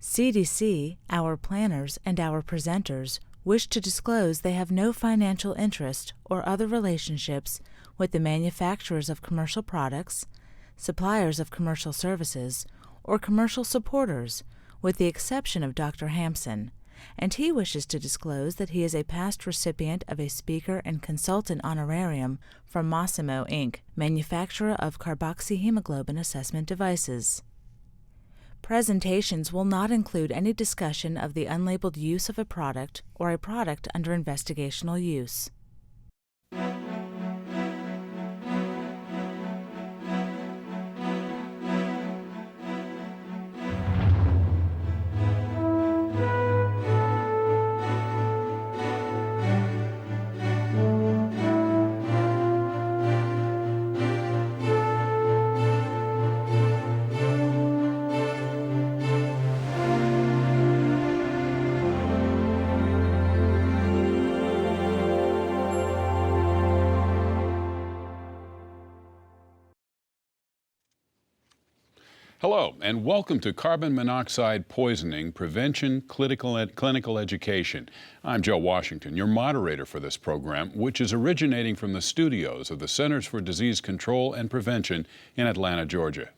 CDC, our planners, and our presenters wish to disclose they have no financial interest or other relationships with the manufacturers of commercial products, suppliers of commercial services, or commercial supporters, with the exception of Dr. Hampson, and he wishes to disclose that he is a past recipient of a speaker and consultant honorarium from Massimo, Inc., manufacturer of carboxyhemoglobin assessment devices. Presentations will not include any discussion of the unlabeled use of a product or a product under investigational use. Hello, and welcome to Carbon Monoxide Poisoning Prevention Clinical Education. I'm Joe Washington, your moderator for this program, which is originating from the studios of the Centers for Disease Control and Prevention in Atlanta, Georgia.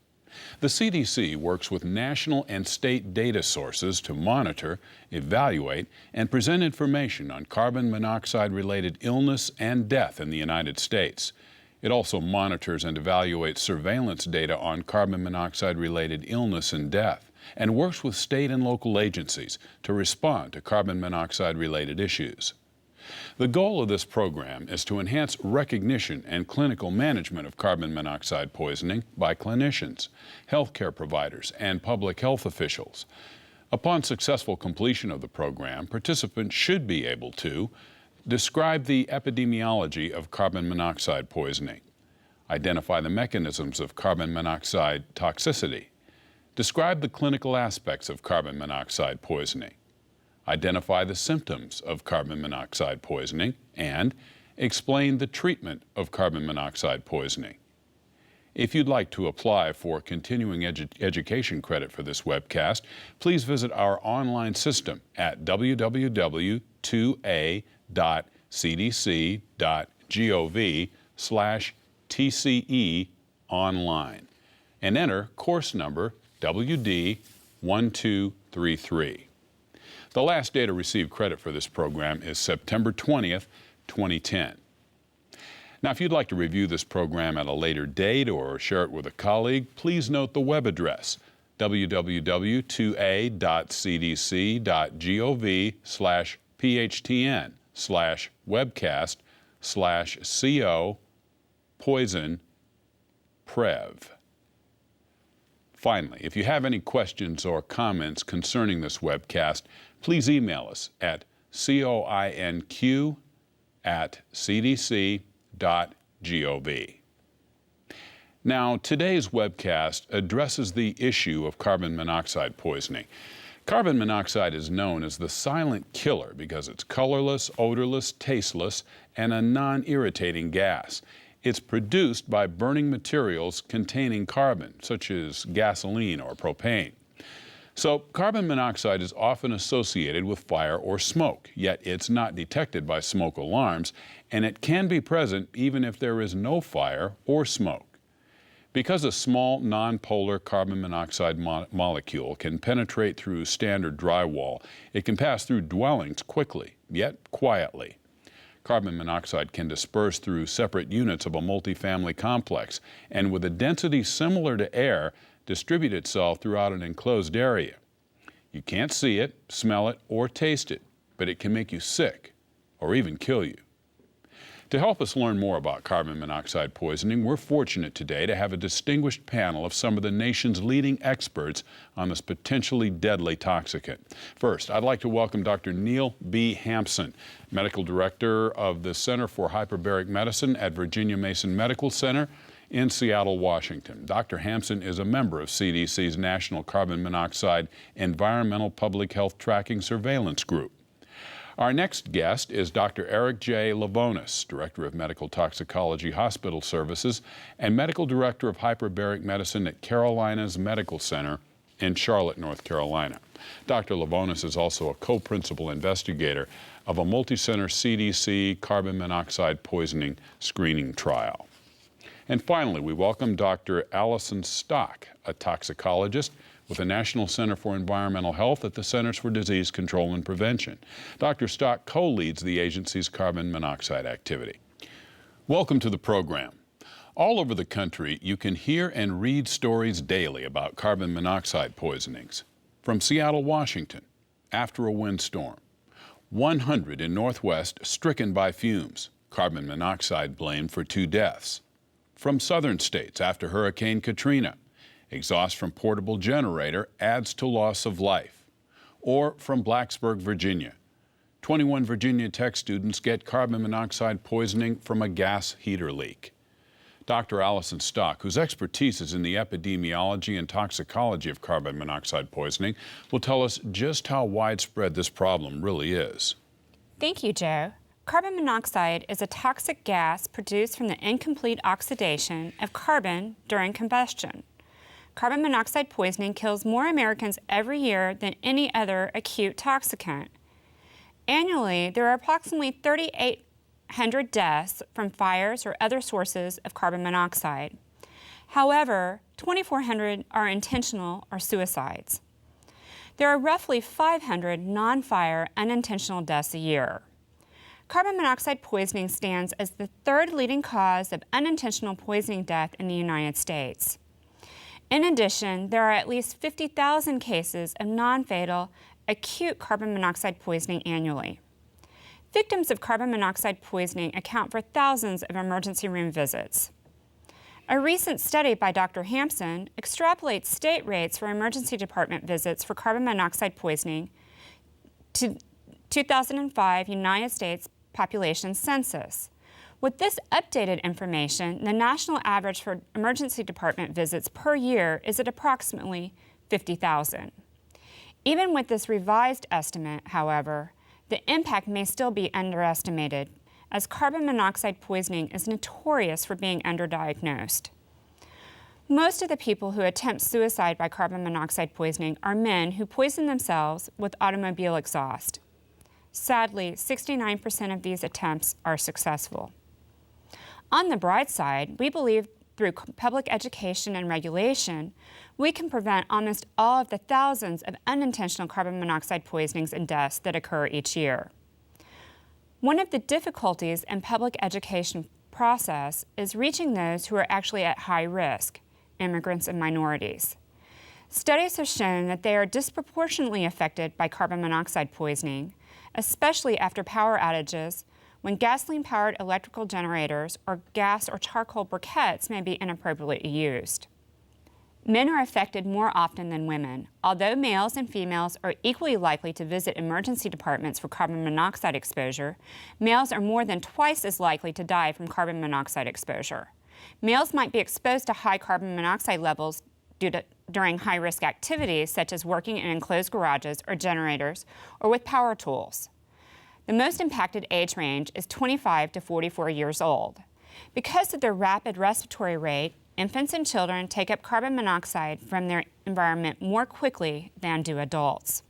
The CDC works with national and state data sources to monitor, evaluate, and present information on carbon monoxide-related illness and death in the United States. It also monitors and evaluates surveillance data on carbon monoxide-related illness and death, and works with state and local agencies to respond to carbon monoxide-related issues. The goal of this program is to enhance recognition and clinical management of carbon monoxide poisoning by clinicians, healthcare providers, and public health officials. Upon successful completion of the program, participants should be able to describe the epidemiology of carbon monoxide poisoning, identify the mechanisms of carbon monoxide toxicity, describe the clinical aspects of carbon monoxide poisoning, identify the symptoms of carbon monoxide poisoning, and explain the treatment of carbon monoxide poisoning. If you'd like to apply for continuing education credit for this webcast, please visit our online system at www.2a.cdc.gov/TCE online and enter course number WD1233. The last day to receive credit for this program is September 20th, 2010. Now, if you'd like to review this program at a later date or share it with a colleague, please note the web address, www.cdc.gov/phtn/webcast/co poison prev. Finally, if you have any questions or comments concerning this webcast, please email us at coinq@cdc.gov. Now, today's webcast addresses the issue of carbon monoxide poisoning. Carbon monoxide is known as the silent killer because it's colorless, odorless, tasteless, and a non-irritating gas. It's produced by burning materials containing carbon, such as gasoline or propane. So carbon monoxide is often associated with fire or smoke, yet it's not detected by smoke alarms, and it can be present even if there is no fire or smoke. Because a small nonpolar carbon monoxide molecule can penetrate through standard drywall, it can pass through dwellings quickly, yet quietly. Carbon monoxide can disperse through separate units of a multifamily complex, and with a density similar to air, distribute itself throughout an enclosed area. You can't see it, smell it, or taste it, but it can make you sick or even kill you. To help us learn more about carbon monoxide poisoning, we're fortunate today to have a distinguished panel of some of the nation's leading experts on this potentially deadly toxicant. First, I'd like to welcome Dr. Neil B. Hampson, Medical Director of the Center for Hyperbaric Medicine at Virginia Mason Medical Center in Seattle, Washington. Dr. Hampson is a member of CDC's National Carbon Monoxide Environmental Public Health Tracking Surveillance Group. Our next guest is Dr. Eric J. Lavonis, Director of Medical Toxicology Hospital Services and Medical Director of Hyperbaric Medicine at Carolinas Medical Center in Charlotte, North Carolina. Dr. Lavonis is also a co-principal investigator of a multi-center CDC carbon monoxide poisoning screening trial. And finally, we welcome Dr. Allison Stock, a toxicologist with the National Center for Environmental Health at the Centers for Disease Control and Prevention. Dr. Stock co-leads the agency's carbon monoxide activity. Welcome to the program. All over the country, you can hear and read stories daily about carbon monoxide poisonings. From Seattle, Washington, after a windstorm. 100 in Northwest stricken by fumes, carbon monoxide blamed for 2 deaths. From southern states after Hurricane Katrina, exhaust from portable generator adds to loss of life. Or from Blacksburg, Virginia, 21 Virginia Tech students get carbon monoxide poisoning from a gas heater leak. Dr. Allison Stock, whose expertise is in the epidemiology and toxicology of carbon monoxide poisoning, will tell us just how widespread this problem really is. Thank you, Joe. Carbon monoxide is a toxic gas produced from the incomplete oxidation of carbon during combustion. Carbon monoxide poisoning kills more Americans every year than any other acute toxicant. Annually, there are approximately 3,800 deaths from fires or other sources of carbon monoxide. However, 2,400 are intentional or suicides. There are roughly 500 non-fire unintentional deaths a year. Carbon monoxide poisoning stands as the 3rd leading cause of unintentional poisoning death in the United States. In addition, there are at least 50,000 cases of non-fatal acute carbon monoxide poisoning annually. Victims of carbon monoxide poisoning account for thousands of emergency room visits. A recent study by Dr. Hampson extrapolates state rates for emergency department visits for carbon monoxide poisoning to 2005 United States population census. With this updated information, the national average for emergency department visits per year is at approximately 50,000. Even with this revised estimate, however, the impact may still be underestimated, as carbon monoxide poisoning is notorious for being underdiagnosed. Most of the people who attempt suicide by carbon monoxide poisoning are men who poison themselves with automobile exhaust. Sadly, 69% of these attempts are successful. On the bright side, we believe through public education and regulation, we can prevent almost all of the thousands of unintentional carbon monoxide poisonings and deaths that occur each year. One of the difficulties in public education process is reaching those who are actually at high risk, immigrants and minorities. Studies have shown that they are disproportionately affected by carbon monoxide poisoning, especially after power outages, when gasoline-powered electrical generators or gas or charcoal briquettes may be inappropriately used. Men are affected more often than women. Although males and females are equally likely to visit emergency departments for carbon monoxide exposure, males are more than twice as likely to die from carbon monoxide exposure. Males might be exposed to high carbon monoxide levels during high-risk activities such as working in enclosed garages or generators or with power tools. The most impacted age range is 25 to 44 years old. Because of their rapid respiratory rate, infants and children take up carbon monoxide from their environment more quickly than do adults.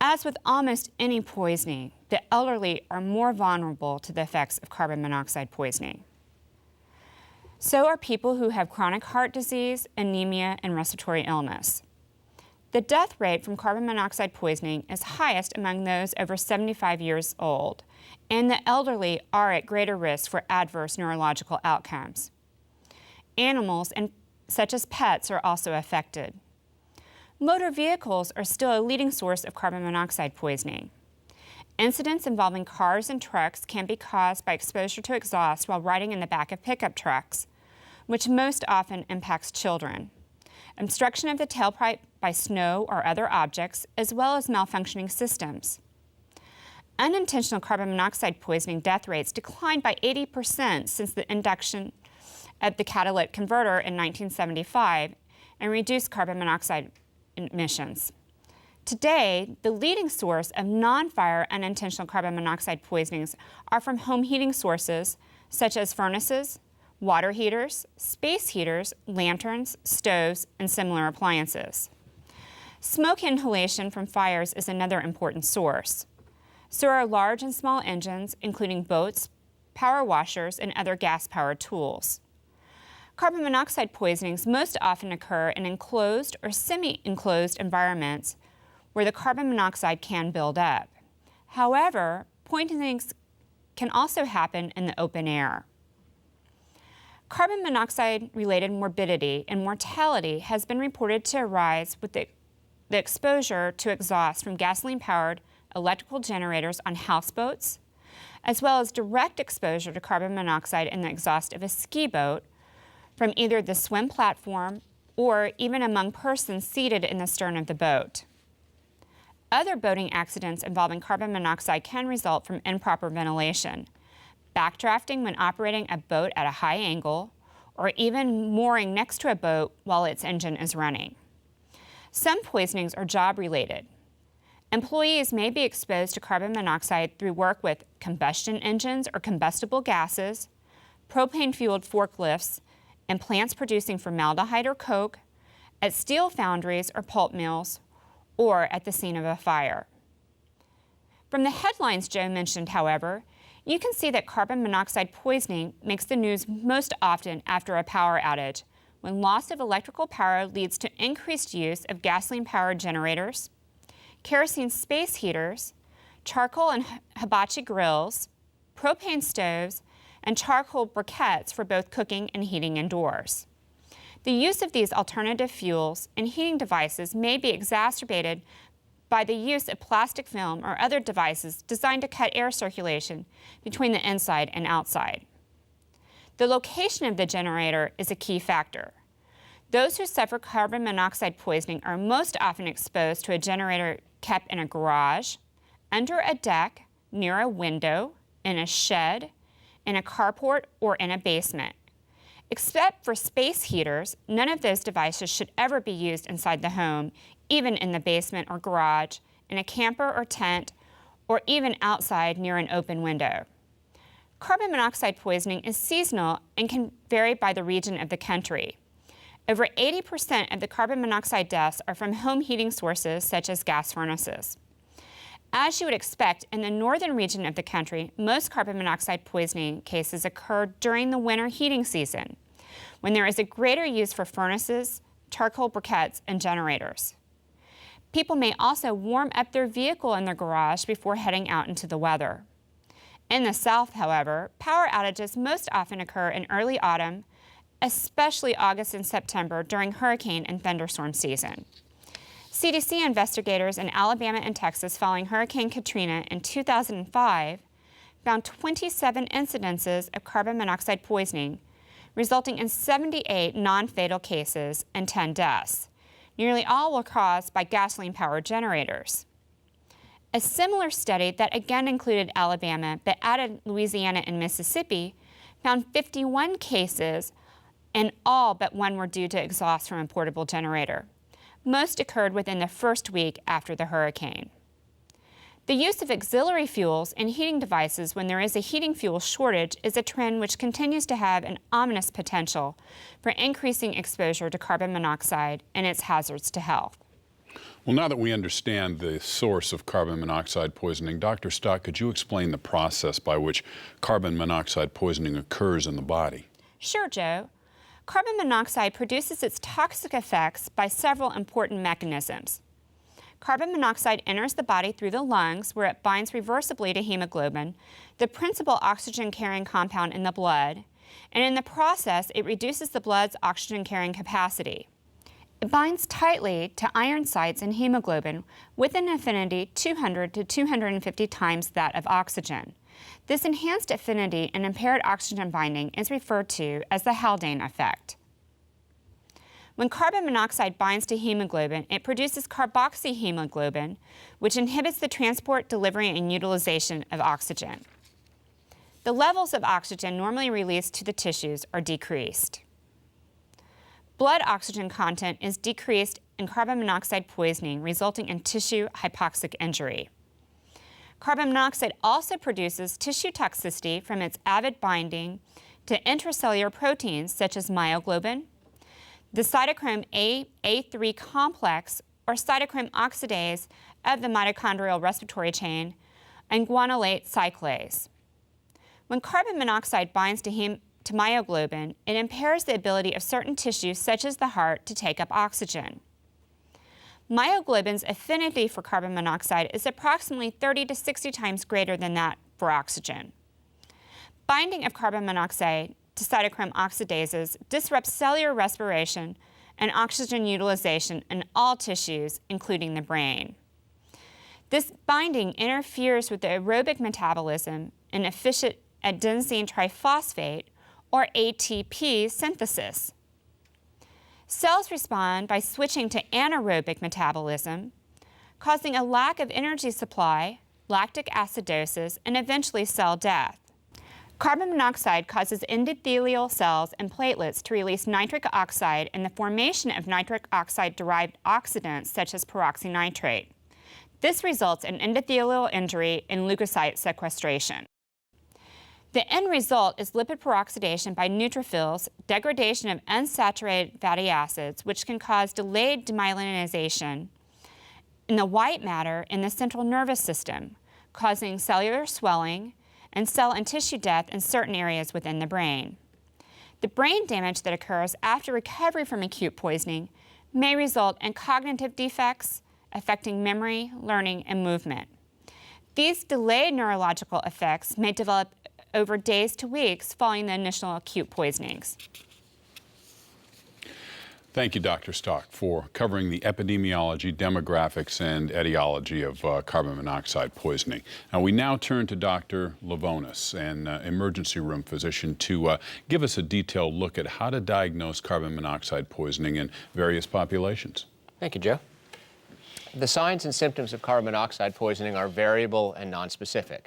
As with almost any poisoning, the elderly are more vulnerable to the effects of carbon monoxide poisoning. So are people who have chronic heart disease, anemia, and respiratory illness. The death rate from carbon monoxide poisoning is highest among those over 75 years old, and the elderly are at greater risk for adverse neurological outcomes. Animals, such as pets, are also affected. Motor vehicles are still a leading source of carbon monoxide poisoning. Incidents involving cars and trucks can be caused by exposure to exhaust while riding in the back of pickup trucks, which most often impacts children. Obstruction of the tailpipe by snow or other objects, as well as malfunctioning systems. Unintentional carbon monoxide poisoning death rates declined by 80% since the induction of the catalytic converter in 1975 and reduced carbon monoxide emissions. Today, the leading source of non-fire unintentional carbon monoxide poisonings are from home heating sources such as furnaces, water heaters, space heaters, lanterns, stoves, and similar appliances. Smoke inhalation from fires is another important source. So are large and small engines, including boats, power washers, and other gas-powered tools. Carbon monoxide poisonings most often occur in enclosed or semi-enclosed environments where the carbon monoxide can build up. However, poisonings can also happen in the open air. Carbon monoxide-related morbidity and mortality has been reported to arise with the exposure to exhaust from gasoline-powered electrical generators on houseboats, as well as direct exposure to carbon monoxide in the exhaust of a ski boat from either the swim platform or even among persons seated in the stern of the boat. Other boating accidents involving carbon monoxide can result from improper ventilation, backdrafting when operating a boat at a high angle, or even mooring next to a boat while its engine is running. Some poisonings are job-related. Employees may be exposed to carbon monoxide through work with combustion engines or combustible gases, propane-fueled forklifts, and plants producing formaldehyde or coke, at steel foundries or pulp mills, or at the scene of a fire. From the headlines Joe mentioned, however, you can see that carbon monoxide poisoning makes the news most often after a power outage, when loss of electrical power leads to increased use of gasoline-powered generators, kerosene space heaters, charcoal and hibachi grills, propane stoves, and charcoal briquettes for both cooking and heating indoors. The use of these alternative fuels and heating devices may be exacerbated by the use of plastic film or other devices designed to cut air circulation between the inside and outside. The location of the generator is a key factor. Those who suffer carbon monoxide poisoning are most often exposed to a generator kept in a garage, under a deck, near a window, in a shed, in a carport, or in a basement. Except for space heaters, none of those devices should ever be used inside the home, even in the basement or garage, in a camper or tent, or even outside near an open window. Carbon monoxide poisoning is seasonal and can vary by the region of the country. Over 80% of the carbon monoxide deaths are from home heating sources such as gas furnaces. As you would expect, in the northern region of the country, most carbon monoxide poisoning cases occur during the winter heating season, when there is a greater use for furnaces, charcoal briquettes, and generators. People may also warm up their vehicle in their garage before heading out into the weather. In the South, however, power outages most often occur in early autumn, especially August and September during hurricane and thunderstorm season. CDC investigators in Alabama and Texas following Hurricane Katrina in 2005 found 27 incidences of carbon monoxide poisoning, resulting in 78 non-fatal cases and 10 deaths. Nearly all were caused by gasoline-powered generators. A similar study that again included Alabama but added Louisiana and Mississippi found 51 cases, and all but one were due to exhaust from a portable generator. Most occurred within the first week after the hurricane. The use of auxiliary fuels and heating devices when there is a heating fuel shortage is a trend which continues to have an ominous potential for increasing exposure to carbon monoxide and its hazards to health. Well, now that we understand the source of carbon monoxide poisoning, Dr. Stott, could you explain the process by which carbon monoxide poisoning occurs in the body? Sure, Joe. Carbon monoxide produces its toxic effects by several important mechanisms. Carbon monoxide enters the body through the lungs, where it binds reversibly to hemoglobin, the principal oxygen-carrying compound in the blood, and in the process, it reduces the blood's oxygen-carrying capacity. It binds tightly to iron sites in hemoglobin with an affinity 200 to 250 times that of oxygen. This enhanced affinity and impaired oxygen binding is referred to as the Haldane effect. When carbon monoxide binds to hemoglobin, it produces carboxyhemoglobin, which inhibits the transport, delivery, and utilization of oxygen. The levels of oxygen normally released to the tissues are decreased. Blood oxygen content is decreased in carbon monoxide poisoning, resulting in tissue hypoxic injury. Carbon monoxide also produces tissue toxicity from its avid binding to intracellular proteins such as myoglobin, the cytochrome A3 complex or cytochrome oxidase of the mitochondrial respiratory chain, and guanylate cyclase. When carbon monoxide binds to myoglobin, it impairs the ability of certain tissues such as the heart to take up oxygen. Myoglobin's affinity for carbon monoxide is approximately 30 to 60 times greater than that for oxygen. Binding of carbon monoxide to cytochrome oxidases disrupts cellular respiration and oxygen utilization in all tissues, including the brain. This binding interferes with the aerobic metabolism and efficient adenosine triphosphate, or ATP, synthesis. Cells respond by switching to anaerobic metabolism, causing a lack of energy supply, lactic acidosis, and eventually cell death. Carbon monoxide causes endothelial cells and platelets to release nitric oxide and the formation of nitric oxide-derived oxidants such as peroxynitrate. This results in endothelial injury and leukocyte sequestration. The end result is lipid peroxidation by neutrophils, degradation of unsaturated fatty acids, which can cause delayed demyelinization in the white matter in the central nervous system, causing cellular swelling and cell and tissue death in certain areas within the brain. The brain damage that occurs after recovery from acute poisoning may result in cognitive defects affecting memory, learning, and movement. These delayed neurological effects may develop over days to weeks following the initial acute poisonings. Thank you, Dr. Stock, for covering the epidemiology, demographics, and etiology of carbon monoxide poisoning. Now, we now turn to Dr. Lavonis, an emergency room physician, to give us a detailed look at how to diagnose carbon monoxide poisoning in various populations. Thank you, Joe. The signs and symptoms of carbon monoxide poisoning are variable and nonspecific,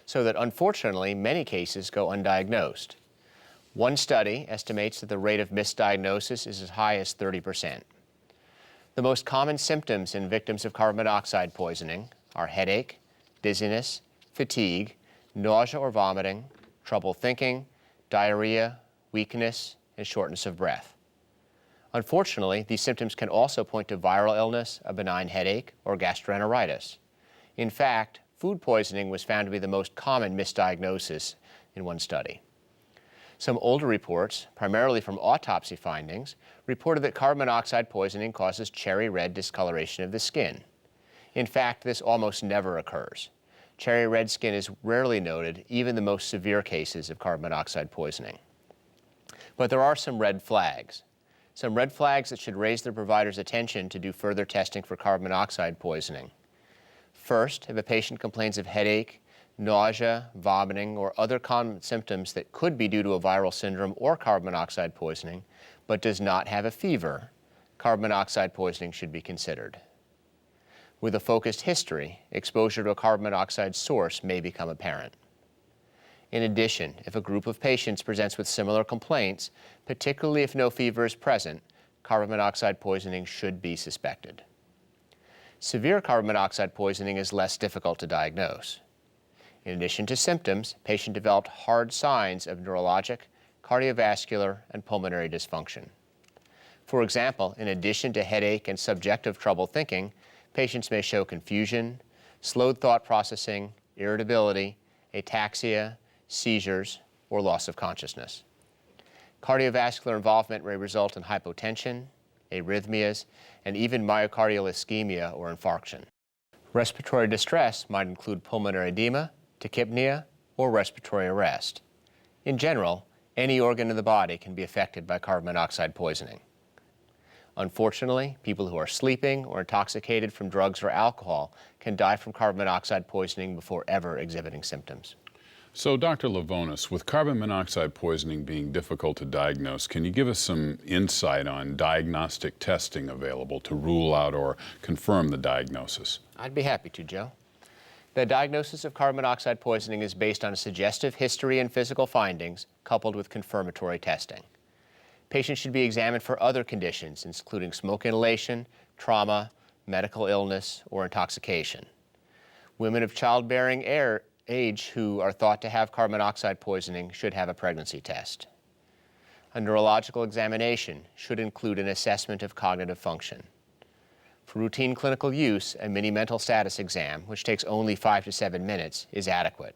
so that unfortunately many cases go undiagnosed. One study estimates that the rate of misdiagnosis is as high as 30%. The most common symptoms in victims of carbon monoxide poisoning are headache, dizziness, fatigue, nausea or vomiting, trouble thinking, diarrhea, weakness, and shortness of breath. Unfortunately, these symptoms can also point to viral illness, a benign headache, or gastroenteritis. In fact, food poisoning was found to be the most common misdiagnosis in one study. Some older reports, primarily from autopsy findings, reported that carbon monoxide poisoning causes cherry red discoloration of the skin. In fact, this almost never occurs. Cherry red skin is rarely noted, even in the most severe cases of carbon monoxide poisoning. But there are some red flags. Some red flags that should raise the provider's attention to do further testing for carbon monoxide poisoning. First, if a patient complains of headache, nausea, vomiting, or other common symptoms that could be due to a viral syndrome or carbon monoxide poisoning, but does not have a fever, carbon monoxide poisoning should be considered. With a focused history, exposure to a carbon monoxide source may become apparent. In addition, if a group of patients presents with similar complaints, particularly if no fever is present, carbon monoxide poisoning should be suspected. Severe carbon monoxide poisoning is less difficult to diagnose. In addition to symptoms, patient developed hard signs of neurologic, cardiovascular, and pulmonary dysfunction. For example, in addition to headache and subjective trouble thinking, patients may show confusion, slowed thought processing, irritability, ataxia, seizures, or loss of consciousness. Cardiovascular involvement may result in hypotension, arrhythmias, and even myocardial ischemia or infarction. Respiratory distress might include pulmonary edema, tachypnea, or respiratory arrest. In general, any organ in the body can be affected by carbon monoxide poisoning. Unfortunately, people who are sleeping or intoxicated from drugs or alcohol can die from carbon monoxide poisoning before ever exhibiting symptoms. So, Dr. Lavonis, with carbon monoxide poisoning being difficult to diagnose, can you give us some insight on diagnostic testing available to rule out or confirm the diagnosis? I'd be happy to, Joe. The diagnosis of carbon monoxide poisoning is based on a suggestive history and physical findings coupled with confirmatory testing. Patients should be examined for other conditions, including smoke inhalation, trauma, medical illness, or intoxication. Women of childbearing age who are thought to have carbon monoxide poisoning should have a pregnancy test. A neurological examination should include an assessment of cognitive function. For routine clinical use, a mini mental status exam, which takes only 5 to 7 minutes, is adequate.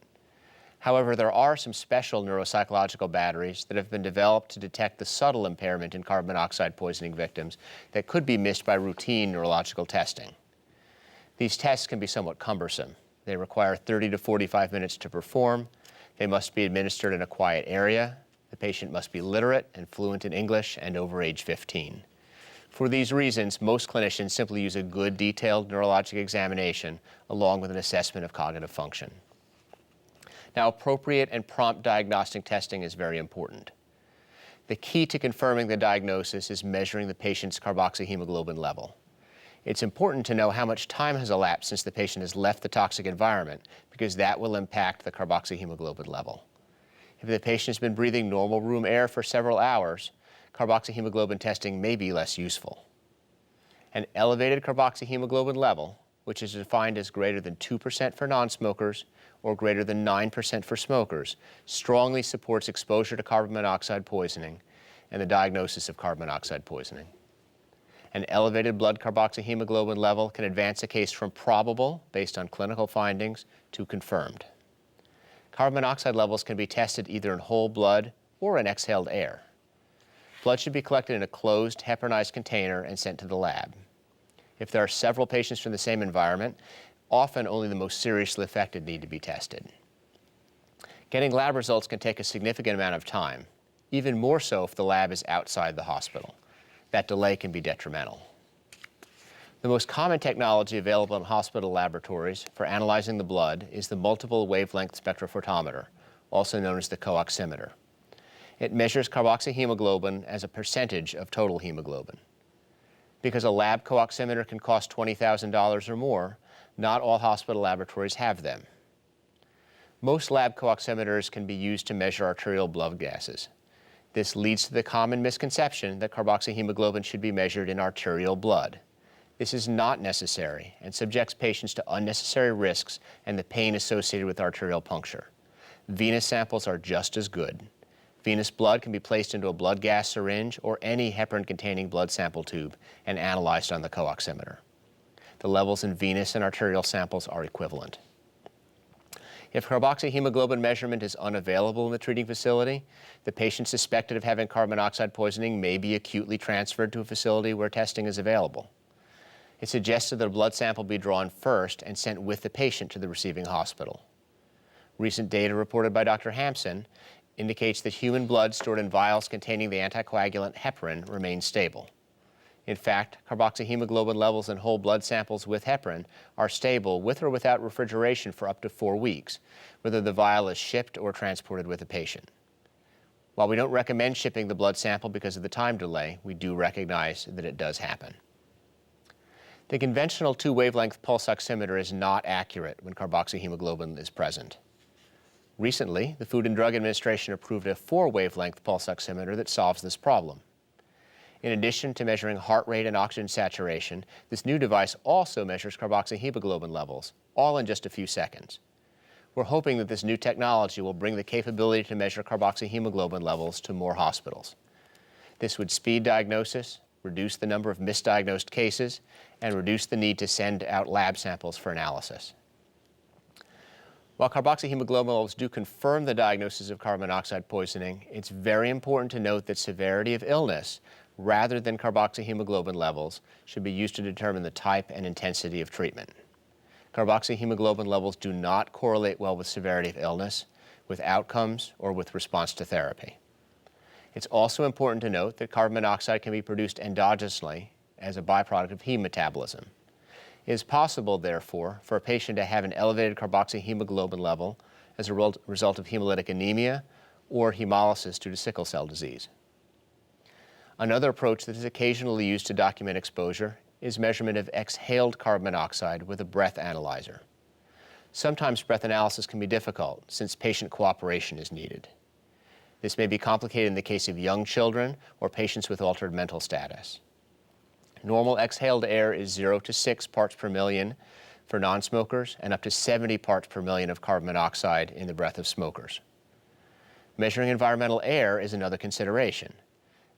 However, there are some special neuropsychological batteries that have been developed to detect the subtle impairment in carbon monoxide poisoning victims that could be missed by routine neurological testing. These tests can be somewhat cumbersome. They require 30 to 45 minutes to perform. They must be administered in a quiet area. The patient must be literate and fluent in English and over age 15. For these reasons, most clinicians simply use a good detailed neurologic examination along with an assessment of cognitive function. Now, appropriate and prompt diagnostic testing is very important. The key to confirming the diagnosis is measuring the patient's carboxyhemoglobin level. It's important to know how much time has elapsed since the patient has left the toxic environment, because that will impact the carboxyhemoglobin level. If the patient has been breathing normal room air for several hours, carboxyhemoglobin testing may be less useful. An elevated carboxyhemoglobin level, which is defined as greater than 2% for non-smokers or greater than 9% for smokers, strongly supports exposure to carbon monoxide poisoning and the diagnosis of carbon monoxide poisoning. An elevated blood carboxyhemoglobin level can advance a case from probable, based on clinical findings, to confirmed. Carbon monoxide levels can be tested either in whole blood or in exhaled air. Blood should be collected in a closed, heparinized container and sent to the lab. If there are several patients from the same environment, often only the most seriously affected need to be tested. Getting lab results can take a significant amount of time, even more so if the lab is outside the hospital. That delay can be detrimental. The most common technology available in hospital laboratories for analyzing the blood is the multiple wavelength spectrophotometer, also known as the co-oximeter. It measures carboxyhemoglobin as a percentage of total hemoglobin. Because a lab co-oximeter can cost $20,000 or more, not all hospital laboratories have them. Most lab co-oximeters can be used to measure arterial blood gases. This leads to the common misconception that carboxyhemoglobin should be measured in arterial blood. This is not necessary and subjects patients to unnecessary risks and the pain associated with arterial puncture. Venous samples are just as good. Venous blood can be placed into a blood gas syringe or any heparin-containing blood sample tube and analyzed on the co-oximeter. The levels in venous and arterial samples are equivalent. If carboxyhemoglobin measurement is unavailable in the treating facility, the patient suspected of having carbon monoxide poisoning may be acutely transferred to a facility where testing is available. It's suggested that a blood sample be drawn first and sent with the patient to the receiving hospital. Recent data reported by Dr. Hampson indicates that human blood stored in vials containing the anticoagulant heparin remains stable. In fact, carboxyhemoglobin levels in whole blood samples with heparin are stable with or without refrigeration for up to 4 weeks, whether the vial is shipped or transported with the patient. While we don't recommend shipping the blood sample because of the time delay, we do recognize that it does happen. The conventional 2-wavelength pulse oximeter is not accurate when carboxyhemoglobin is present. Recently, the Food and Drug Administration approved a 4-wavelength pulse oximeter that solves this problem. In addition to measuring heart rate and oxygen saturation, this new device also measures carboxyhemoglobin levels, all in just a few seconds. We're hoping that this new technology will bring the capability to measure carboxyhemoglobin levels to more hospitals. This would speed diagnosis, reduce the number of misdiagnosed cases, and reduce the need to send out lab samples for analysis. While carboxyhemoglobin levels do confirm the diagnosis of carbon monoxide poisoning, it's very important to note that severity of illness, rather than carboxyhemoglobin levels, should be used to determine the type and intensity of treatment. Carboxyhemoglobin levels do not correlate well with severity of illness, with outcomes, or with response to therapy. It's also important to note that carbon monoxide can be produced endogenously as a byproduct of heme metabolism. It is possible, therefore, for a patient to have an elevated carboxyhemoglobin level as a result of hemolytic anemia or hemolysis due to sickle cell disease. Another approach that is occasionally used to document exposure is measurement of exhaled carbon monoxide with a breath analyzer. Sometimes breath analysis can be difficult since patient cooperation is needed. This may be complicated in the case of young children or patients with altered mental status. Normal exhaled air is 0 to 6 parts per million for non-smokers and up to 70 parts per million of carbon monoxide in the breath of smokers. Measuring environmental air is another consideration.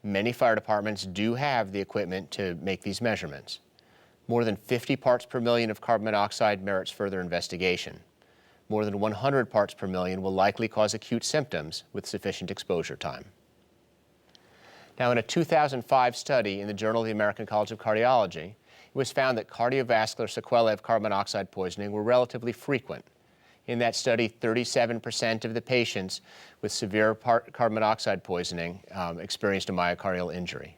Many fire departments do have the equipment to make these measurements. More than 50 parts per million of carbon monoxide merits further investigation. More than 100 parts per million will likely cause acute symptoms with sufficient exposure time. Now, in a 2005 study in the Journal of the American College of Cardiology, it was found that cardiovascular sequelae of carbon monoxide poisoning were relatively frequent. In that study, 37% of the patients with severe carbon monoxide poisoning experienced a myocardial injury.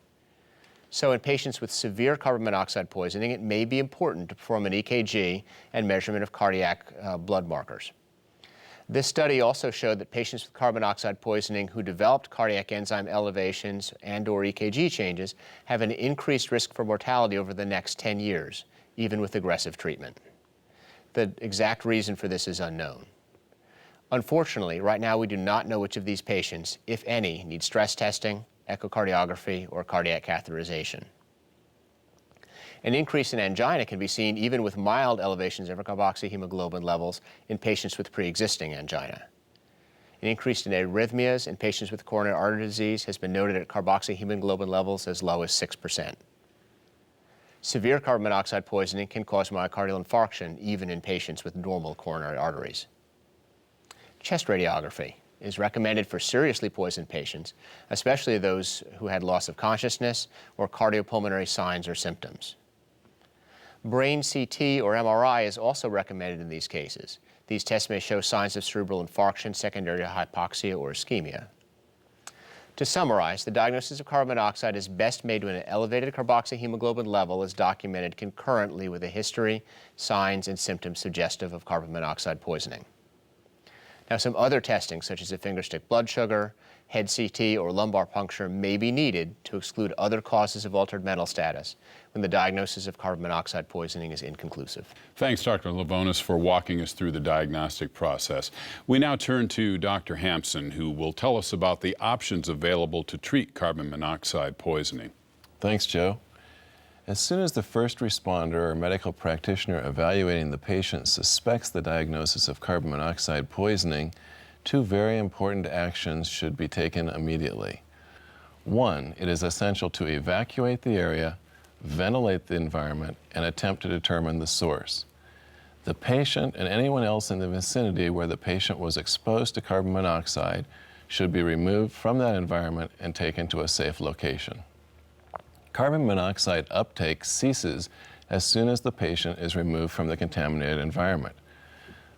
So in patients with severe carbon monoxide poisoning, it may be important to perform an EKG and measurement of cardiac blood markers. This study also showed that patients with carbon monoxide poisoning who developed cardiac enzyme elevations and/or EKG changes have an increased risk for mortality over the next 10 years, even with aggressive treatment. The exact reason for this is unknown. Unfortunately, right now we do not know which of these patients, if any, need stress testing, echocardiography, or cardiac catheterization. An increase in angina can be seen even with mild elevations of carboxyhemoglobin levels in patients with pre-existing angina. An increase in arrhythmias in patients with coronary artery disease has been noted at carboxyhemoglobin levels as low as 6%. Severe carbon monoxide poisoning can cause myocardial infarction even in patients with normal coronary arteries. Chest radiography is recommended for seriously poisoned patients, especially those who had loss of consciousness or cardiopulmonary signs or symptoms. Brain CT or MRI is also recommended in these cases. These tests may show signs of cerebral infarction secondary to hypoxia or ischemia. To summarize, the diagnosis of carbon monoxide is best made when an elevated carboxyhemoglobin level is documented concurrently with a history, signs, and symptoms suggestive of carbon monoxide poisoning. Now, some other testing, such as a fingerstick blood sugar, head CT, or lumbar puncture, may be needed to exclude other causes of altered mental status when the diagnosis of carbon monoxide poisoning is inconclusive. Thanks, Dr. Lavonis, for walking us through the diagnostic process. We now turn to Dr. Hampson, who will tell us about the options available to treat carbon monoxide poisoning. Thanks, Joe. As soon as the first responder or medical practitioner evaluating the patient suspects the diagnosis of carbon monoxide poisoning, two very important actions should be taken immediately. One, it is essential to evacuate the area, ventilate the environment, and attempt to determine the source. The patient and anyone else in the vicinity where the patient was exposed to carbon monoxide should be removed from that environment and taken to a safe location. Carbon monoxide uptake ceases as soon as the patient is removed from the contaminated environment.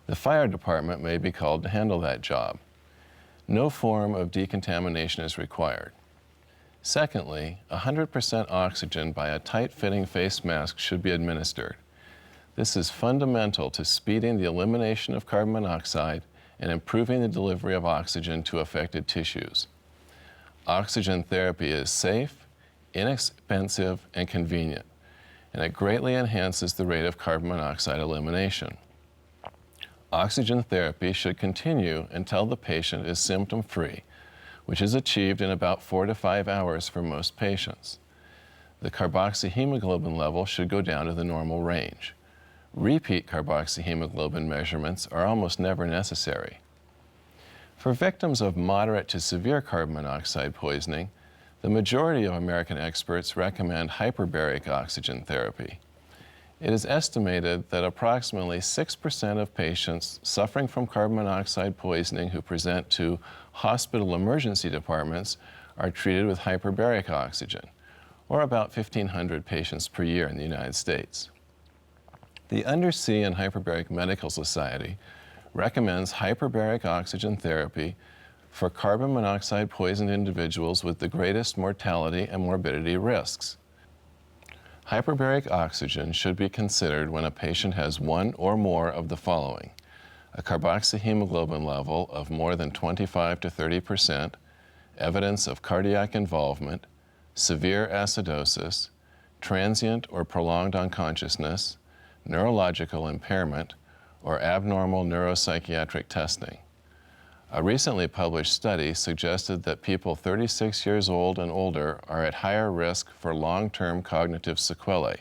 The fire department may be called to handle that job. No form of decontamination is required. Secondly, 100% oxygen by a tight-fitting face mask should be administered. This is fundamental to speeding the elimination of carbon monoxide and improving the delivery of oxygen to affected tissues. Oxygen therapy is safe, inexpensive, and convenient, and it greatly enhances the rate of carbon monoxide elimination. Oxygen therapy should continue until the patient is symptom-free, which is achieved in about 4 to 5 hours for most patients. The carboxyhemoglobin level should go down to the normal range. Repeat carboxyhemoglobin measurements are almost never necessary. For victims of moderate to severe carbon monoxide poisoning, the majority of American experts recommend hyperbaric oxygen therapy. It is estimated that approximately 6% of patients suffering from carbon monoxide poisoning who present to hospital emergency departments are treated with hyperbaric oxygen, or about 1,500 patients per year in the United States. The Undersea and Hyperbaric Medical Society recommends hyperbaric oxygen therapy for carbon monoxide poisoned individuals with the greatest mortality and morbidity risks. Hyperbaric oxygen should be considered when a patient has one or more of the following: a carboxyhemoglobin level of more than 25 to 30%, evidence of cardiac involvement, severe acidosis, transient or prolonged unconsciousness, neurological impairment, or abnormal neuropsychiatric testing. A recently published study suggested that people 36 years old and older are at higher risk for long-term cognitive sequelae,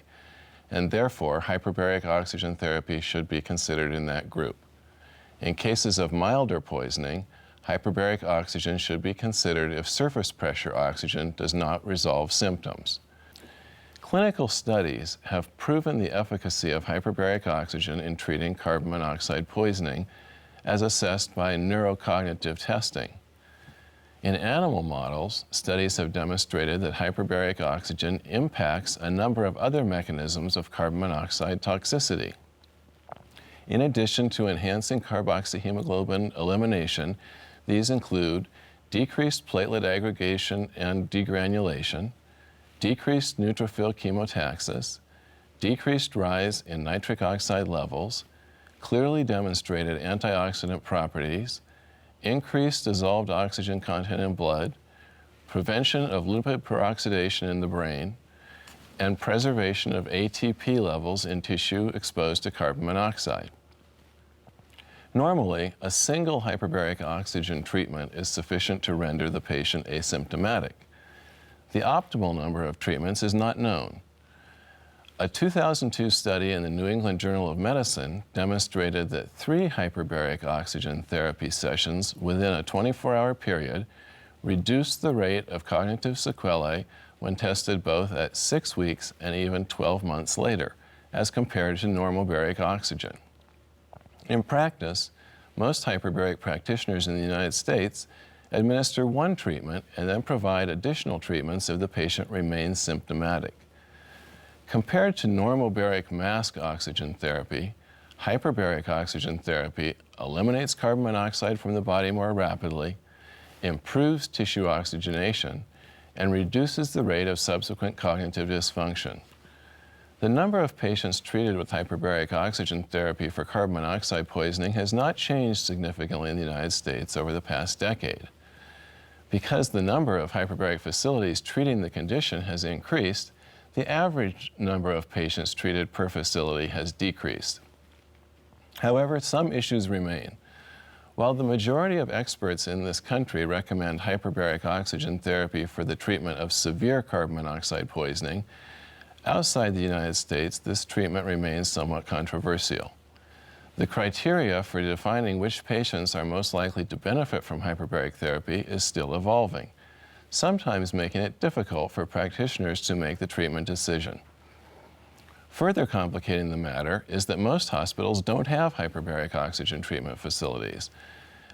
and therefore hyperbaric oxygen therapy should be considered in that group. In cases of milder poisoning, hyperbaric oxygen should be considered if surface pressure oxygen does not resolve symptoms. Clinical studies have proven the efficacy of hyperbaric oxygen in treating carbon monoxide poisoning as assessed by neurocognitive testing. In animal models, studies have demonstrated that hyperbaric oxygen impacts a number of other mechanisms of carbon monoxide toxicity. In addition to enhancing carboxyhemoglobin elimination, these include decreased platelet aggregation and degranulation, decreased neutrophil chemotaxis, decreased rise in nitric oxide levels, clearly demonstrated antioxidant properties, increased dissolved oxygen content in blood, prevention of lipid peroxidation in the brain, and preservation of ATP levels in tissue exposed to carbon monoxide. Normally, a single hyperbaric oxygen treatment is sufficient to render the patient asymptomatic. The optimal number of treatments is not known. A 2002 study in the New England Journal of Medicine demonstrated that 3 hyperbaric oxygen therapy sessions within a 24-hour period reduced the rate of cognitive sequelae when tested both at 6 weeks and even 12 months later, as compared to normal baric oxygen. In practice, most hyperbaric practitioners in the United States administer 1 treatment and then provide additional treatments if the patient remains symptomatic. Compared to normal baric mask oxygen therapy, hyperbaric oxygen therapy eliminates carbon monoxide from the body more rapidly, improves tissue oxygenation, and reduces the rate of subsequent cognitive dysfunction. The number of patients treated with hyperbaric oxygen therapy for carbon monoxide poisoning has not changed significantly in the United States over the past decade. Because the number of hyperbaric facilities treating the condition has increased, the average number of patients treated per facility has decreased. However, some issues remain. While the majority of experts in this country recommend hyperbaric oxygen therapy for the treatment of severe carbon monoxide poisoning, outside the United States, this treatment remains somewhat controversial. The criteria for defining which patients are most likely to benefit from hyperbaric therapy is still evolving, sometimes making it difficult for practitioners to make the treatment decision. Further complicating the matter is that most hospitals don't have hyperbaric oxygen treatment facilities.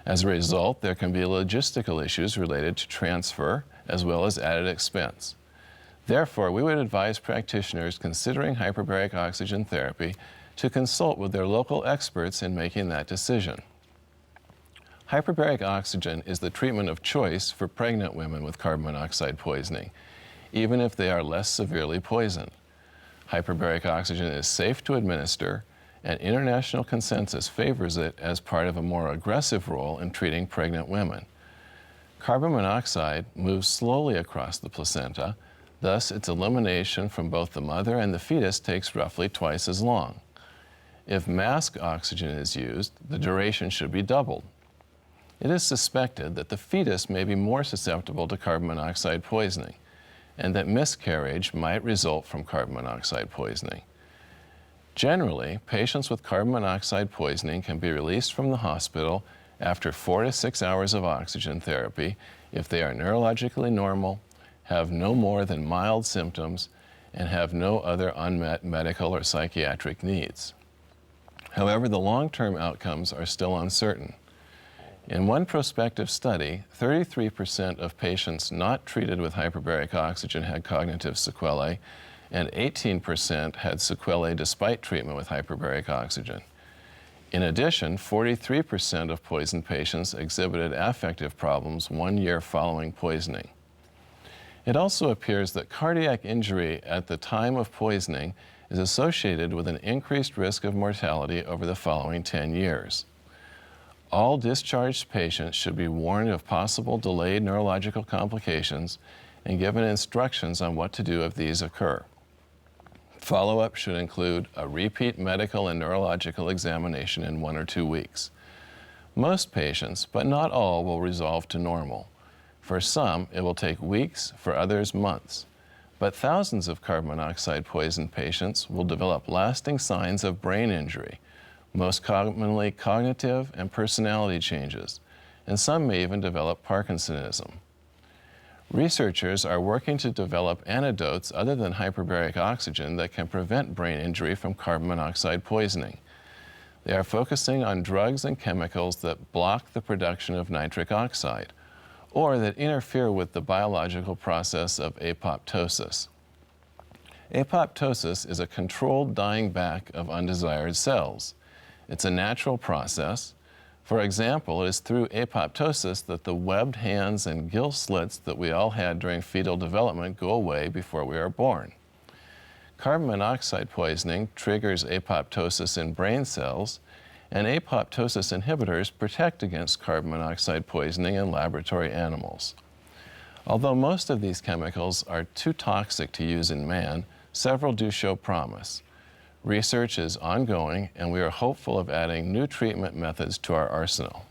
As a result, there can be logistical issues related to transfer as well as added expense. Therefore, we would advise practitioners considering hyperbaric oxygen therapy to consult with their local experts in making that decision. Hyperbaric oxygen is the treatment of choice for pregnant women with carbon monoxide poisoning, even if they are less severely poisoned. Hyperbaric oxygen is safe to administer, and international consensus favors it as part of a more aggressive role in treating pregnant women. Carbon monoxide moves slowly across the placenta, thus its elimination from both the mother and the fetus takes roughly twice as long. If mask oxygen is used, the duration should be doubled. It is suspected that the fetus may be more susceptible to carbon monoxide poisoning, and that miscarriage might result from carbon monoxide poisoning. Generally, patients with carbon monoxide poisoning can be released from the hospital after 4 to 6 hours of oxygen therapy if they are neurologically normal, have no more than mild symptoms, and have no other unmet medical or psychiatric needs. However, the long-term outcomes are still uncertain. In one prospective study, 33% of patients not treated with hyperbaric oxygen had cognitive sequelae, and 18% had sequelae despite treatment with hyperbaric oxygen. In addition, 43% of poisoned patients exhibited affective problems 1 year following poisoning. It also appears that cardiac injury at the time of poisoning is associated with an increased risk of mortality over the following 10 years. All discharged patients should be warned of possible delayed neurological complications and given instructions on what to do if these occur. Follow-up should include a repeat medical and neurological examination in 1 or 2 weeks. Most patients, but not all, will resolve to normal. For some, it will take weeks, for others months. But thousands of carbon monoxide poison patients will develop lasting signs of brain injury, most commonly cognitive and personality changes, and some may even develop Parkinsonism. Researchers are working to develop antidotes other than hyperbaric oxygen that can prevent brain injury from carbon monoxide poisoning. They are focusing on drugs and chemicals that block the production of nitric oxide, or that interfere with the biological process of apoptosis. Apoptosis is a controlled dying back of undesired cells. It's a natural process. For example, it is through apoptosis that the webbed hands and gill slits that we all had during fetal development go away before we are born. Carbon monoxide poisoning triggers apoptosis in brain cells, and apoptosis inhibitors protect against carbon monoxide poisoning in laboratory animals. Although most of these chemicals are too toxic to use in man, several do show promise. Research is ongoing, and we are hopeful of adding new treatment methods to our arsenal.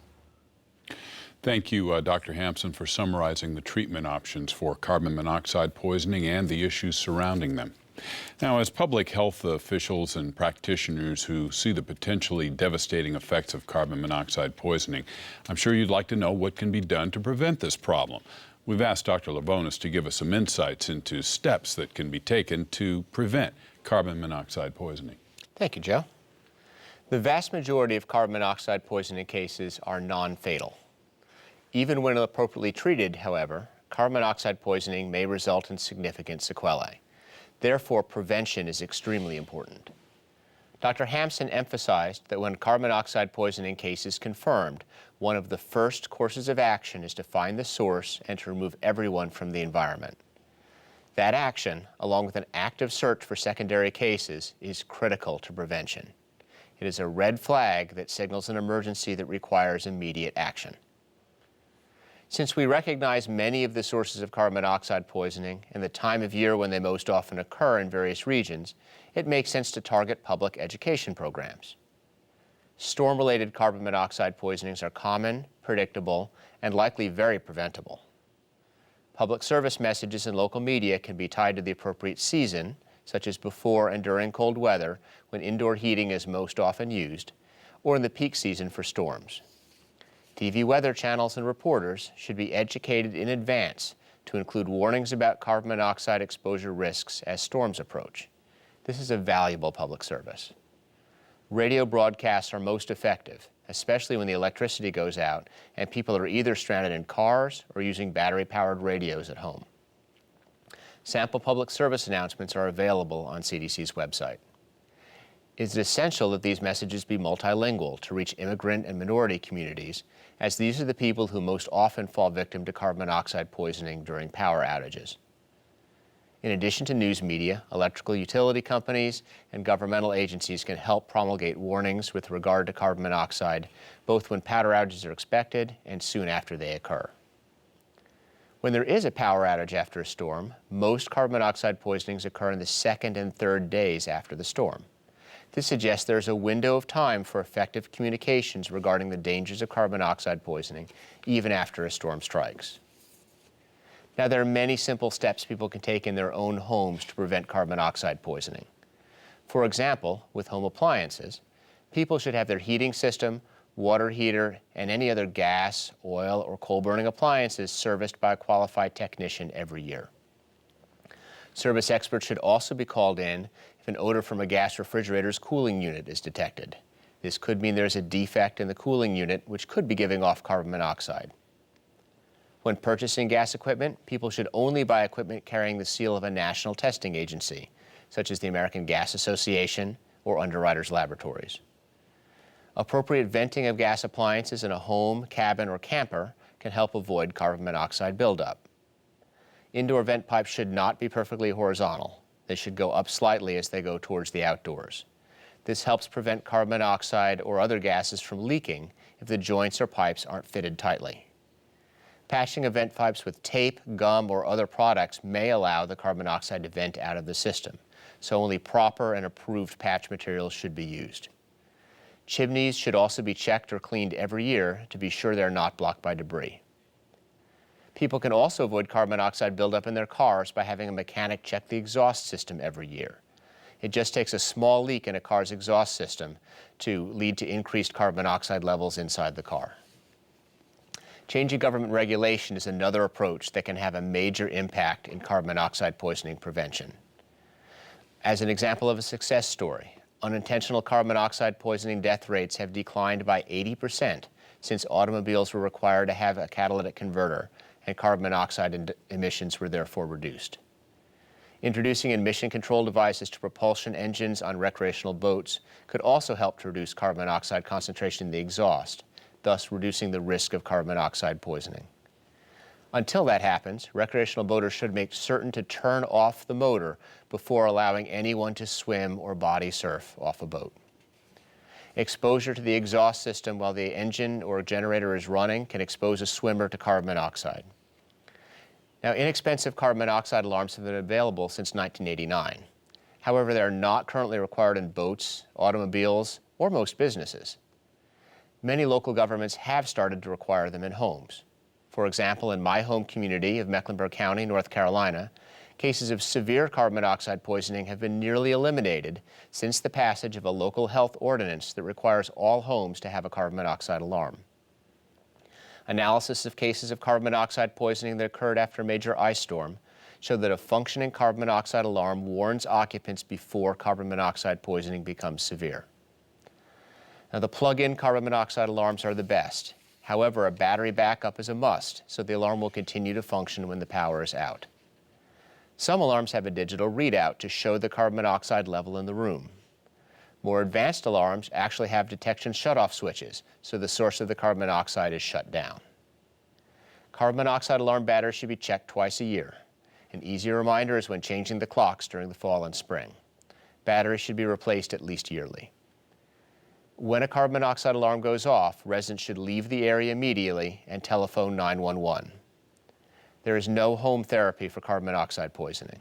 Thank you, Dr. Hampson, for summarizing the treatment options for carbon monoxide poisoning and the issues surrounding them. Now, as public health officials and practitioners who see the potentially devastating effects of carbon monoxide poisoning, I'm sure you'd like to know what can be done to prevent this problem. We've asked Dr. Lebonis to give us some insights into steps that can be taken to prevent carbon monoxide poisoning. Thank you, Joe. The vast majority of carbon monoxide poisoning cases are non-fatal. Even when appropriately treated, however, carbon monoxide poisoning may result in significant sequelae. Therefore, prevention is extremely important. Dr. Hampson emphasized that when carbon monoxide poisoning case is confirmed, one of the first courses of action is to find the source and to remove everyone from the environment. That action, along with an active search for secondary cases, is critical to prevention. It is a red flag that signals an emergency that requires immediate action. Since we recognize many of the sources of carbon monoxide poisoning and the time of year when they most often occur in various regions, it makes sense to target public education programs. Storm-related carbon monoxide poisonings are common, predictable, and likely very preventable. Public service messages in local media can be tied to the appropriate season, such as before and during cold weather, when indoor heating is most often used, or in the peak season for storms. TV weather channels and reporters should be educated in advance to include warnings about carbon monoxide exposure risks as storms approach. This is a valuable public service. Radio broadcasts are most effective, especially when the electricity goes out and people are either stranded in cars or using battery-powered radios at home. Sample public service announcements are available on CDC's website. It is essential that these messages be multilingual to reach immigrant and minority communities, as these are the people who most often fall victim to carbon monoxide poisoning during power outages. In addition to news media, electrical utility companies and governmental agencies can help promulgate warnings with regard to carbon monoxide, both when power outages are expected and soon after they occur. When there is a power outage after a storm, most carbon monoxide poisonings occur in the second and third days after the storm. This suggests there is a window of time for effective communications regarding the dangers of carbon monoxide poisoning, even after a storm strikes. Now, there are many simple steps people can take in their own homes to prevent carbon monoxide poisoning. For example, with home appliances, people should have their heating system, water heater, and any other gas, oil, or coal-burning appliances serviced by a qualified technician every year. Service experts should also be called in if an odor from a gas refrigerator's cooling unit is detected. This could mean there's a defect in the cooling unit, which could be giving off carbon monoxide. When purchasing gas equipment, people should only buy equipment carrying the seal of a national testing agency, such as the American Gas Association or Underwriters Laboratories. Appropriate venting of gas appliances in a home, cabin, or camper can help avoid carbon monoxide buildup. Indoor vent pipes should not be perfectly horizontal. They should go up slightly as they go towards the outdoors. This helps prevent carbon monoxide or other gases from leaking if the joints or pipes aren't fitted tightly. Patching of vent pipes with tape, gum, or other products may allow the carbon monoxide to vent out of the system, so only proper and approved patch materials should be used. Chimneys should also be checked or cleaned every year to be sure they're not blocked by debris. People can also avoid carbon monoxide buildup in their cars by having a mechanic check the exhaust system every year. It just takes a small leak in a car's exhaust system to lead to increased carbon monoxide levels inside the car. Changing government regulation is another approach that can have a major impact in carbon monoxide poisoning prevention. As an example of a success story, unintentional carbon monoxide poisoning death rates have declined by 80% since automobiles were required to have a catalytic converter, and carbon monoxide emissions were therefore reduced. Introducing emission control devices to propulsion engines on recreational boats could also help to reduce carbon monoxide concentration in the exhaust, thus reducing the risk of carbon monoxide poisoning. Until that happens, recreational boaters should make certain to turn off the motor before allowing anyone to swim or body surf off a boat. Exposure to the exhaust system while the engine or generator is running can expose a swimmer to carbon monoxide. Now, inexpensive carbon monoxide alarms have been available since 1989. However, they are not currently required in boats, automobiles, or most businesses. Many local governments have started to require them in homes. For example, in my home community of Mecklenburg County, North Carolina, cases of severe carbon monoxide poisoning have been nearly eliminated since the passage of a local health ordinance that requires all homes to have a carbon monoxide alarm. Analysis of cases of carbon monoxide poisoning that occurred after a major ice storm showed that a functioning carbon monoxide alarm warns occupants before carbon monoxide poisoning becomes severe. Now, the plug-in carbon monoxide alarms are the best. However, a battery backup is a must, so the alarm will continue to function when the power is out. Some alarms have a digital readout to show the carbon monoxide level in the room. More advanced alarms actually have detection shutoff switches, so the source of the carbon monoxide is shut down. Carbon monoxide alarm batteries should be checked twice a year. An easy reminder is when changing the clocks during the fall and spring. Batteries should be replaced at least yearly. When a carbon monoxide alarm goes off, residents should leave the area immediately and telephone 911. There is no home therapy for carbon monoxide poisoning.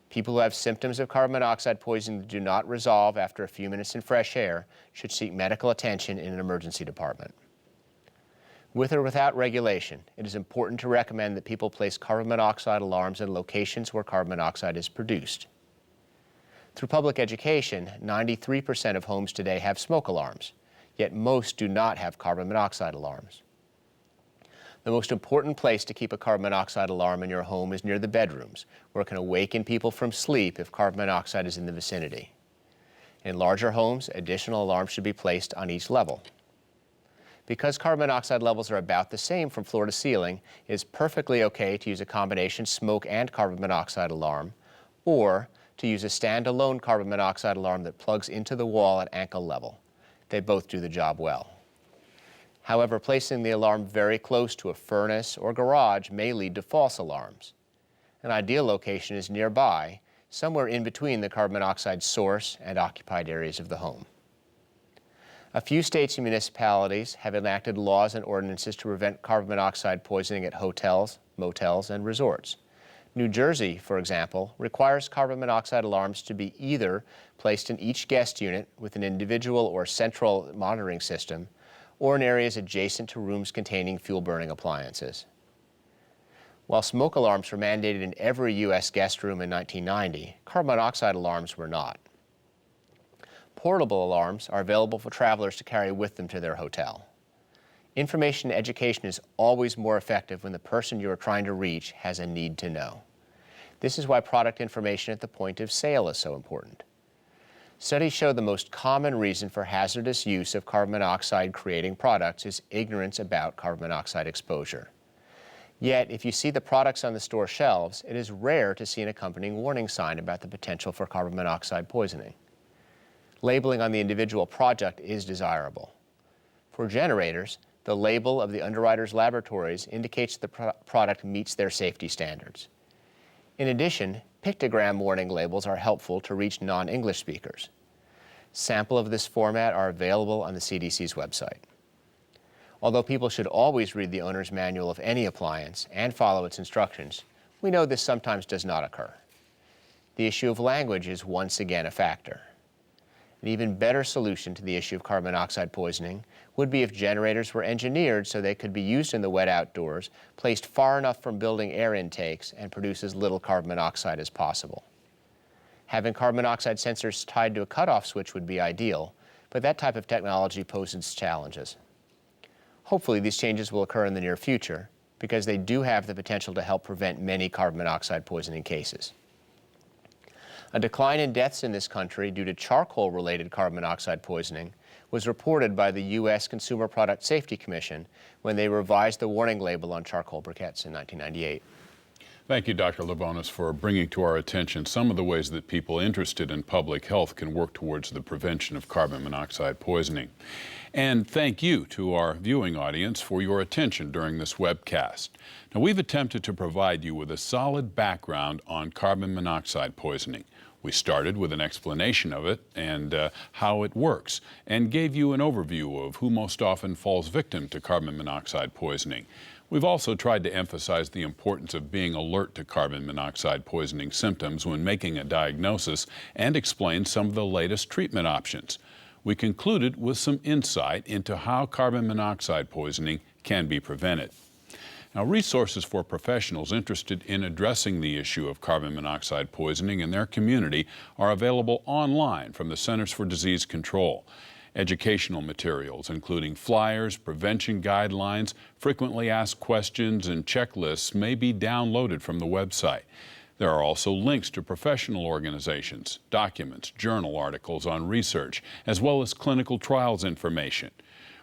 People who have symptoms of carbon monoxide poisoning that do not resolve after a few minutes in fresh air should seek medical attention in an emergency department. With or without regulation, it is important to recommend that people place carbon monoxide alarms in locations where carbon monoxide is produced. Through public education, 93% of homes today have smoke alarms, yet most do not have carbon monoxide alarms. The most important place to keep a carbon monoxide alarm in your home is near the bedrooms, where it can awaken people from sleep if carbon monoxide is in the vicinity. In larger homes, additional alarms should be placed on each level. Because carbon monoxide levels are about the same from floor to ceiling, it is perfectly okay to use a combination smoke and carbon monoxide alarm, or to use a standalone carbon monoxide alarm that plugs into the wall at ankle level. They both do the job well. However, placing the alarm very close to a furnace or garage may lead to false alarms. An ideal location is nearby, somewhere in between the carbon monoxide source and occupied areas of the home. A few states and municipalities have enacted laws and ordinances to prevent carbon monoxide poisoning at hotels, motels, and resorts. New Jersey, for example, requires carbon monoxide alarms to be either placed in each guest unit with an individual or central monitoring system, or in areas adjacent to rooms containing fuel-burning appliances. While smoke alarms were mandated in every U.S. guest room in 1990, carbon monoxide alarms were not. Portable alarms are available for travelers to carry with them to their hotel. Information and education is always more effective when the person you are trying to reach has a need to know. This is why product information at the point of sale is so important. Studies show the most common reason for hazardous use of carbon monoxide creating products is ignorance about carbon monoxide exposure. Yet, if you see the products on the store shelves, it is rare to see an accompanying warning sign about the potential for carbon monoxide poisoning. Labeling on the individual product is desirable. For generators, the label of the underwriter's laboratories indicates the product meets their safety standards. In addition, pictogram warning labels are helpful to reach non-English speakers. Samples of this format are available on the CDC's website. Although people should always read the owner's manual of any appliance and follow its instructions, we know this sometimes does not occur. The issue of language is once again a factor. An even better solution to the issue of carbon monoxide poisoning would be if generators were engineered so they could be used in the wet outdoors, placed far enough from building air intakes, and produce as little carbon monoxide as possible. Having carbon monoxide sensors tied to a cutoff switch would be ideal, but that type of technology poses challenges. Hopefully these changes will occur in the near future, because they do have the potential to help prevent many carbon monoxide poisoning cases. A decline in deaths in this country due to charcoal-related carbon monoxide poisoning was reported by the U.S. Consumer Product Safety Commission when they revised the warning label on charcoal briquettes in 1998. Thank you, Dr. Lebonis, for bringing to our attention some of the ways that people interested in public health can work towards the prevention of carbon monoxide poisoning. And thank you to our viewing audience for your attention during this webcast. Now, we've attempted to provide you with a solid background on carbon monoxide poisoning. We started with an explanation of it and how it works, and gave you an overview of who most often falls victim to carbon monoxide poisoning. We've also tried to emphasize the importance of being alert to carbon monoxide poisoning symptoms when making a diagnosis and explained some of the latest treatment options. We concluded with some insight into how carbon monoxide poisoning can be prevented. Now, resources for professionals interested in addressing the issue of carbon monoxide poisoning in their community are available online from the Centers for Disease Control. Educational materials, including flyers, prevention guidelines, frequently asked questions, and checklists may be downloaded from the website. There are also links to professional organizations, documents, journal articles on research, as well as clinical trials information.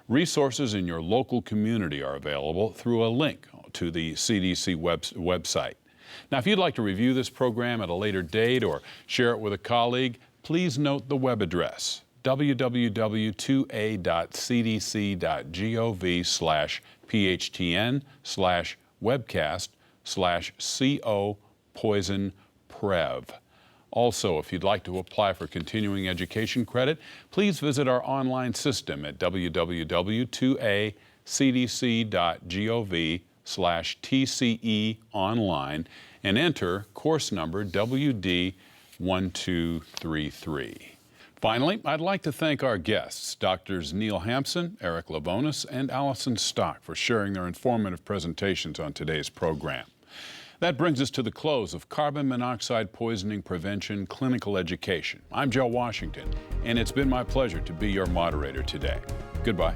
Resources in your local community are available through a link to the CDC website. Now, if you'd like to review this program at a later date or share it with a colleague, please note the web address, www.cdc.gov/phtn/webcast/co-poison-prev. Also, if you'd like to apply for continuing education credit, please visit our online system at www.cdc.gov/TCE-online and enter course number WD1233. Finally, I'd like to thank our guests, Drs. Neil Hampson, Eric Lebonis, and Allison Stock, for sharing their informative presentations on today's program. That brings us to the close of Carbon Monoxide Poisoning Prevention Clinical Education. I'm Joe Washington, and it's been my pleasure to be your moderator today. Goodbye.